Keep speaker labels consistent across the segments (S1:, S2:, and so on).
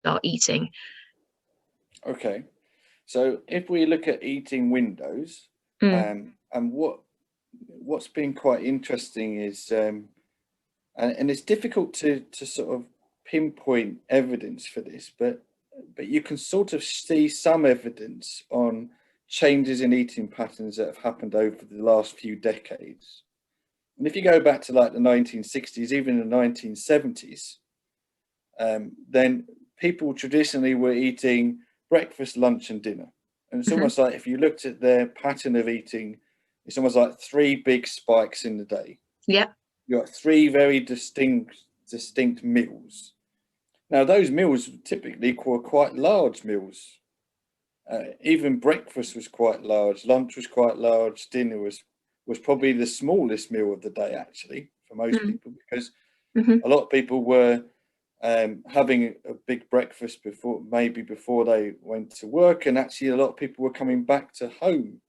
S1: start eating.
S2: Okay, so if we look at eating windows,
S1: Mm.
S2: and what's been quite interesting is, and it's difficult to sort of pinpoint evidence for this, but you can sort of see some evidence on changes in eating patterns that have happened over the last few decades. And if you go back to like the 1960s, even the 1970s, then people traditionally were eating breakfast, lunch, and dinner. And it's
S1: Hmm.
S2: almost like if you looked at their pattern of eating, it's almost like three big spikes in the day.
S1: Yeah.
S2: You got three very distinct meals. Now, those meals typically were quite large meals. Even breakfast was quite large, lunch was quite large, dinner was probably the smallest meal of the day, actually, for most
S1: Mm.
S2: people, because
S1: Hmm.
S2: a lot of people were having a big breakfast before they went to work, and actually a lot of people were coming back to home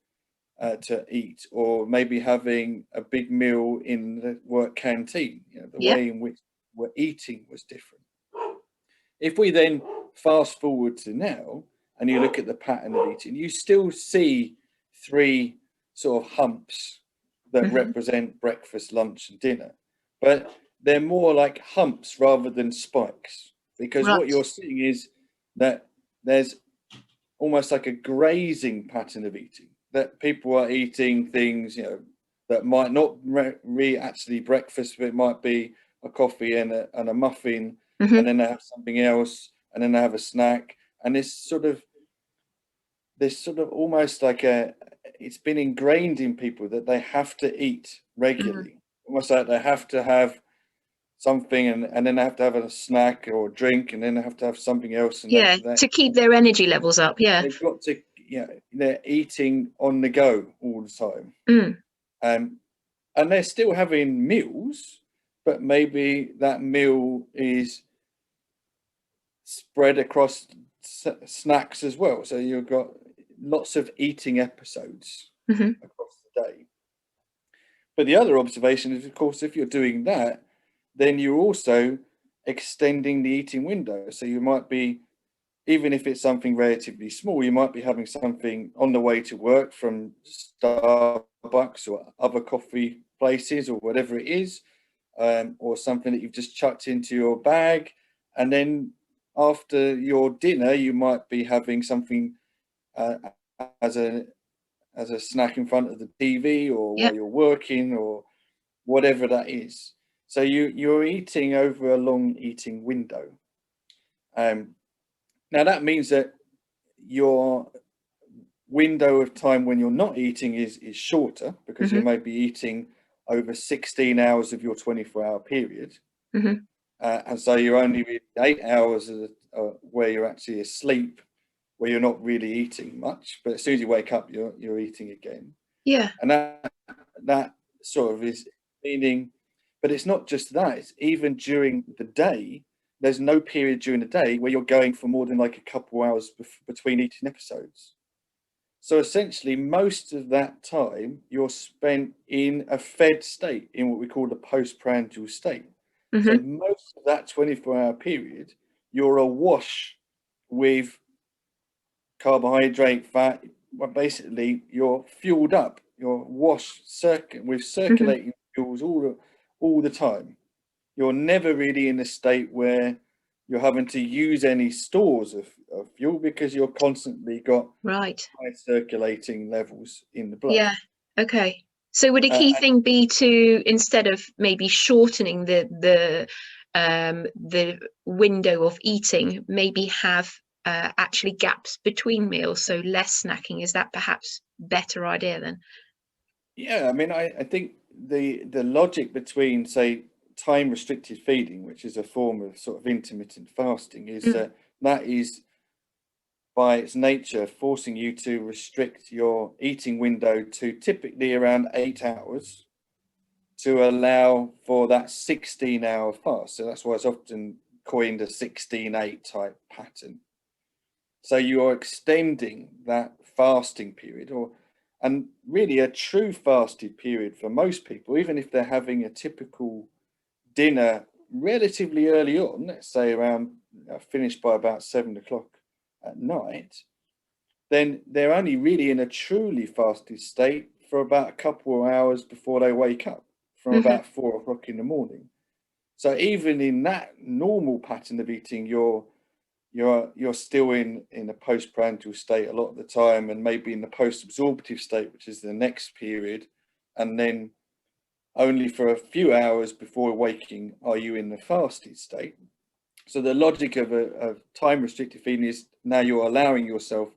S2: to eat, or maybe having a big meal in the work canteen. You know, the
S1: Yeah.
S2: way in which we're eating was different. If we then fast forward to now and you look at the pattern of eating, you still see three sort of humps that
S1: Hmm.
S2: represent breakfast, lunch, and dinner, but they're more like humps rather than spikes, because what
S1: Right.
S2: you're seeing is that there's almost like a grazing pattern of eating, that people are eating things, you know, that might not be actually breakfast, but it might be a coffee and a muffin, and
S1: Hmm.
S2: then they have something else, and then they have a snack, and this sort of almost like it's been ingrained in people that they have to eat
S1: Hmm.
S2: regularly, almost like they have to have something, and then they have to have a snack or a drink, and then they have to have something else, and
S1: Yeah,
S2: that
S1: to keep their energy levels up. Yeah.
S2: they've got to, yeah, they're eating on the go all the time.
S1: Mm.
S2: Um, and they're still having meals, but maybe that meal is spread across snacks as well. So you've got lots of eating episodes
S1: Hmm.
S2: across the day. But the other observation is, of course, if you're doing that, then you're also extending the eating window. So you might be, even if it's something relatively small, you might be having something on the way to work from Starbucks or other coffee places or whatever it is, or something that you've just chucked into your bag. And then after your dinner, you might be having something uh, as a snack in front of the TV, or
S1: Yeah.
S2: while you're working, or whatever that is. So you're eating over a long eating window. Um, Now that means that your window of time when you're not eating is shorter, because you
S1: Hmm.
S2: may be eating over 16 hours of your 24-hour period.
S1: Hmm.
S2: And so you're only really 8 hours where you're actually asleep, where you're not really eating much. But as soon as you wake up, you're eating again.
S1: Yeah.
S2: And that sort of is meaning, but it's not just that, it's even during the day. There's no period during the day where you're going for more than like a couple hours between eating episodes. So essentially, most of that time you're spent in a fed state, in what we call the postprandial state. So
S1: Hmm.
S2: most of that 24-hour period, you're awash with carbohydrate, fat. Well, basically, you're fueled up. You're washed with
S1: Hmm.
S2: circulating fuels all the time. You're never really in a state where you're having to use any stores of fuel, because you're constantly got
S1: Right.
S2: high circulating levels in the blood.
S1: Yeah. Okay. So would a key
S2: And
S1: thing be to, instead of maybe shortening the window of eating, maybe have actually gaps between meals, so less snacking? Is that perhaps better idea then?
S2: yeah, I mean, I think the logic between, say, time restricted feeding, which is a form of sort of intermittent fasting, is
S1: Mm.
S2: that is by its nature forcing you to restrict your eating window to typically around 8 hours, to allow for that 16-hour fast. So that's why it's often coined a 16-8 type pattern. So you're extending that fasting period, and really a true fasted period for most people, even if they're having a typical dinner relatively early on, let's say around finished by about 7 o'clock at night, then they're only really in a truly fasted state for about a couple of hours before they wake up, from
S1: Hmm.
S2: about 4 o'clock in the morning. So even in that normal pattern of eating, you're still in a postprandial state a lot of the time, and maybe in the post-absorptive state, which is the next period, and then only for a few hours before waking are you in the fasted state. So the logic of time restricted feeding is now you're allowing yourself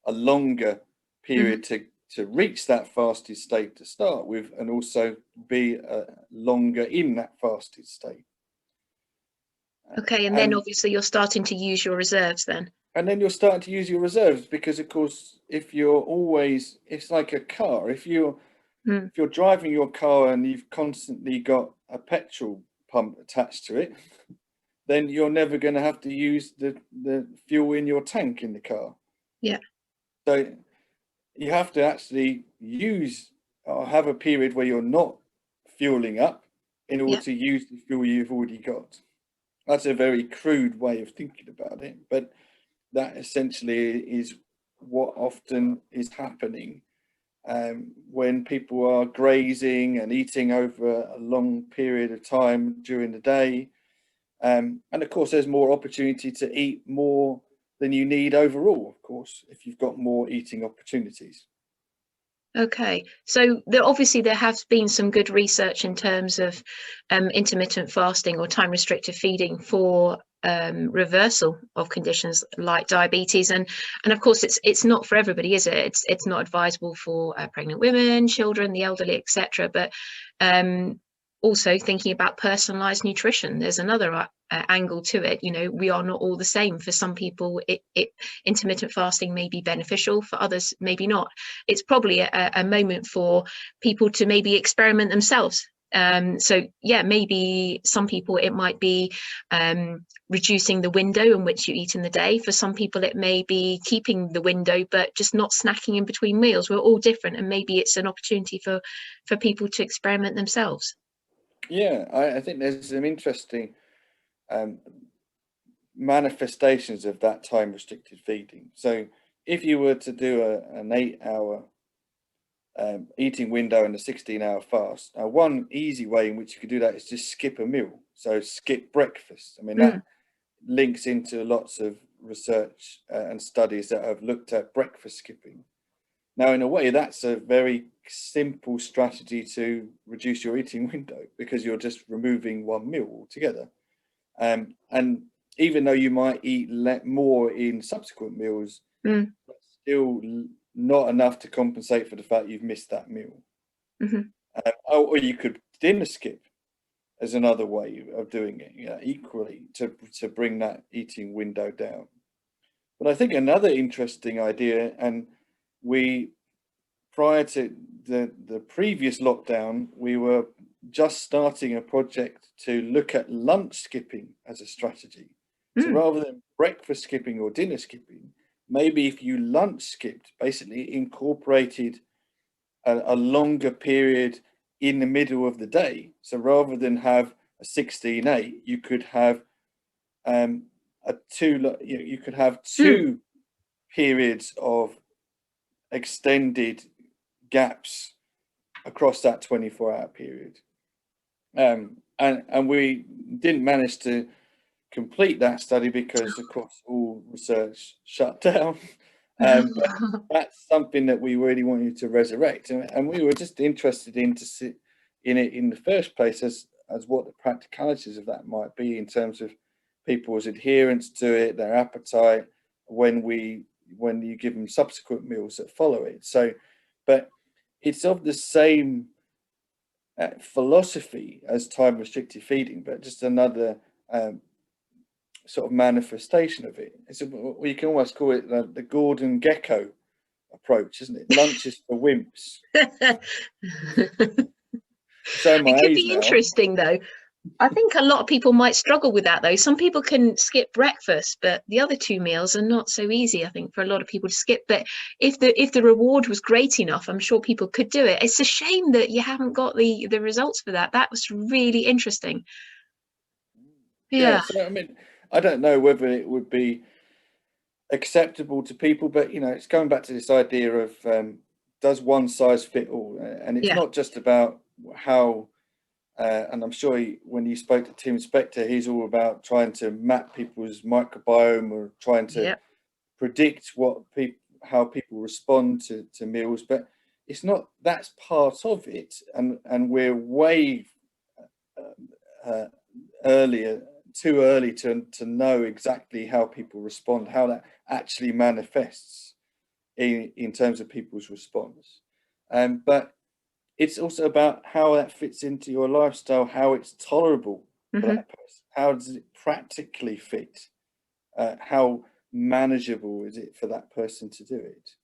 S2: a longer period to reach that fasted state to start with, and also be longer in that fasted state.
S1: Okay, and then obviously you're starting to use your reserves then.
S2: And then you're starting to use your reserves, because of course, if you're always, it's like a car. If you're driving your car and you've constantly got a petrol pump attached to it, then you're never going to have to use the fuel in your tank in the car.
S1: Yeah.
S2: So you have to actually use or have a period where you're not fueling up in order to use the fuel you've already got. That's a very crude way of thinking about it, but that essentially is what often is happening when people are grazing and eating over a long period of time during the day. And of course, there's more opportunity to eat more than you need overall, of course, if you've got more eating opportunities.
S1: Okay, so obviously there has been some good research in terms of intermittent fasting or time restricted feeding for reversal of conditions like diabetes, and of course it's not for everybody, is it? It's not advisable for pregnant women, children, the elderly, etc. But also thinking about personalized nutrition, there's another angle to it. You know, we are not all the same. For some people intermittent fasting may be beneficial, for others maybe not. It's probably a moment for people to maybe experiment themselves. So yeah, maybe some people it might be reducing the window in which you eat in the day. For some people it may be keeping the window but just not snacking in between meals. We're all different, and maybe it's an opportunity for people to experiment themselves.
S2: Yeah, I think there's some interesting manifestations of that time restricted feeding. So if you were to do an 8-hour eating window and a 16-hour fast, now one easy way in which you could do that is just skip a meal. So skip breakfast. I mean, that links into lots of research and studies that have looked at breakfast skipping. Now, in a way, that's a very simple strategy to reduce your eating window, because you're just removing one meal altogether. And even though you might eat more in subsequent meals, that's still not enough to compensate for the fact you've missed that meal. Or you could dinner skip as another way of doing it, equally to bring that eating window down. But I think another interesting idea, and prior to the previous lockdown, we were just starting a project to look at lunch skipping as a strategy. So rather than breakfast skipping or dinner skipping, maybe if you lunch skipped, basically incorporated a longer period in the middle of the day. So rather than have a 16-8, you could have two periods of extended gaps across that 24-hour period. And we didn't manage to complete that study because, of course, all research shut down. But that's something that we really wanted to resurrect, and we were just interested in to sit in it in the first place as what the practicalities of that might be in terms of people's adherence to it, their appetite when you give them subsequent meals that follow it. So, but it's of the same philosophy as time restricted feeding, but just another sort of manifestation of it. You can almost call it the Gordon Gekko approach, isn't it? Lunch is for wimps. So
S1: it could be interesting though. I think a lot of people might struggle with that though. Some people can skip breakfast, but the other two meals are not so easy, I think, for a lot of people to skip. But if the reward was great enough, I'm sure people could do it. It's a shame that you haven't got the results for that. That was really interesting.
S2: Yeah, so I mean, I don't know whether it would be acceptable to people, but you know, it's going back to this idea of does one size fit all? And it's
S1: Yeah.
S2: not just about how. And I'm sure when you spoke to Tim Spector, he's all about trying to map people's microbiome or trying to
S1: Yeah.
S2: predict how people respond to meals. But it's not. That's part of it, and we're way uh, earlier, too early to know exactly how people respond, how that actually manifests in terms of people's response. But it's also about how that fits into your lifestyle, how it's tolerable for
S1: Hmm.
S2: that person, how does it practically fit, how manageable is it for that person to do it?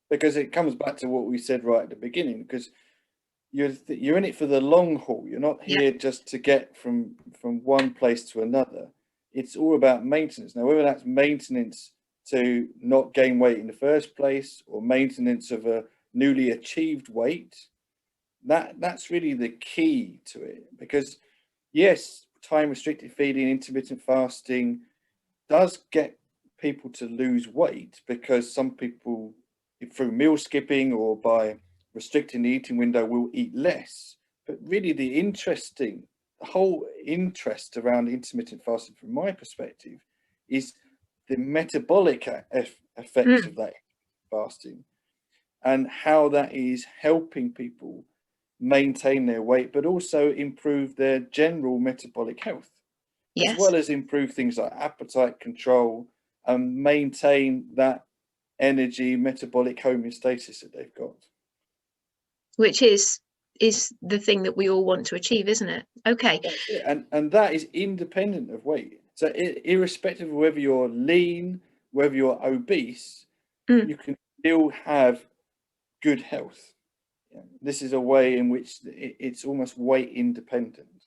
S2: Because it comes back to what we said right at the beginning, because you're in it for the long haul. You're not
S1: Yeah.
S2: here just to get from one place to another. It's all about maintenance. Now, whether that's maintenance to not gain weight in the first place or maintenance of a newly achieved weight, that's really the key to it. Because yes, time restricted feeding, intermittent fasting does get people to lose weight, because some people, through meal skipping or by restricting the eating window, will eat less. But really, the whole interest around intermittent fasting, from my perspective, is the metabolic effects
S1: Mm.
S2: of that fasting and how that is helping people maintain their weight, but also improve their general metabolic health, as
S1: Yes.
S2: well as improve things like appetite control and maintain that energy metabolic homeostasis that they've got.
S1: Which is the thing that we all want to achieve, isn't it? Okay.
S2: That's it. And that is independent of weight. So irrespective of whether you're lean, whether you're obese,
S1: Mm.
S2: you can still have good health. Yeah. This is a way in which it's almost weight independent.